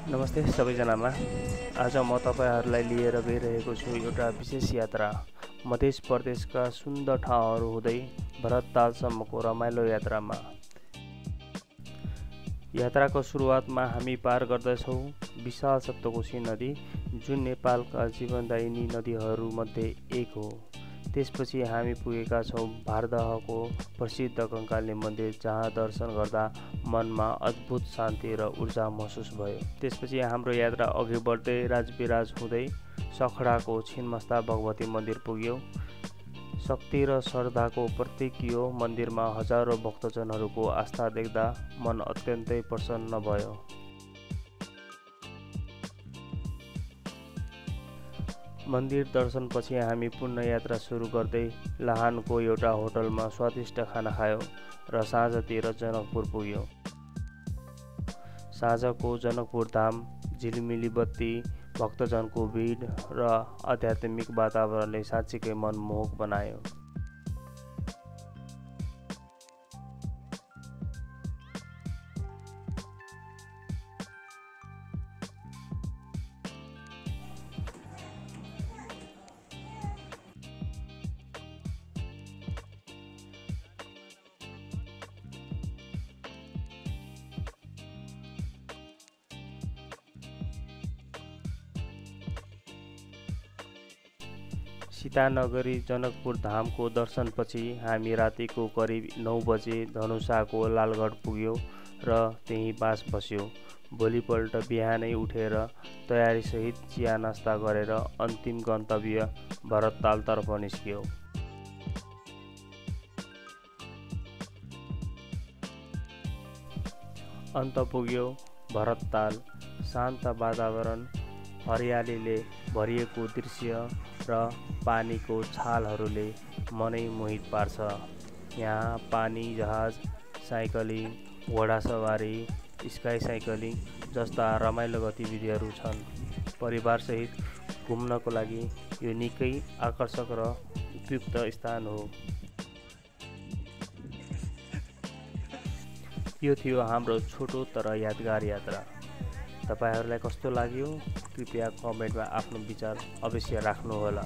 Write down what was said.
नमस्ते सबैजनामा। आज म तपाईहरुलाई लिएर गइरहेको छु एउटा विशेष यात्रा। मध्य प्रदेशका सुन्दर ठाउँहरू हुँदै भरततालसम्मको रमाइलो यात्रामा। यात्राको सुरुवातमा हामी पार गर्दछौं विशाल सप्तकोशी नदी, जुन नेपालका जीवनदायिनी नदीहरूमध्ये एक हो। त्यसपछि हामी पुगेका छौं भारदहको प्रसिद्ध कंकाली मन्दिर, जहाँ दर्शन गर्दा मनमा अद्भुत शान्ति र ऊर्जा महसुस भयो। त्यसपछि हाम्रो यात्रा अघि बढ्दै राजविराज हुँदै सखडाको छिन्मस्ता भगवती मन्दिर पुग्यो। शक्ति र श्रद्धाको प्रतीक यो मन्दिरमा हजारौं भक्तजनहरूको आस्था देख्दा मन अत्यन्तै प्रसन्न भयो। मन्दिर दर्शनपछि हामी पुनः यात्रा सुरु गर्दै लाहानको एउटा होटलमा स्वादिष्ट खाना खायौं र साँझतिर जनकपुर पुग्यौं। साँझको जनकपुर धाम, झिलिमिली बत्ती, भक्तजनको भिड र आध्यात्मिक वातावरणले साँच्चीकै मनमोहक बनायो। सीतानगरी जनकपुर धामको दर्शनपछि हामी रातिको करिब 9 बजे धनुषाको लालगढ पुग्यौं र त्यही बास बस्यौं। भोलिपल्ट बिहानै उठेर तयारीसहित चिया नास्ता गरेर अन्तिम गन्तव्य भरततालतर्फ निस्क्यौं। अन्त पुग्यो भरतताल। शान्त वातावरण, हरियालीले भरिएको दृश्य र पानीको छालहरूले मनै मोहित पार्छ। यहाँ पानी जहाज, साइकलिङ, घोडासवारी, स्काई साइक्लिङ जस्ता रमाइलो गतिविधिहरू छन्। परिवारसहित घुम्नको लागि यो निकै आकर्षक र उपयुक्त स्थान हो। यो थियो हाम्रो छोटो तर यादगार यात्रा। तपाईहरुलाई कस्तो लाग्यो? कृपया कमेन्टमा आफ्नो विचार अवश्य राख्नुहोला।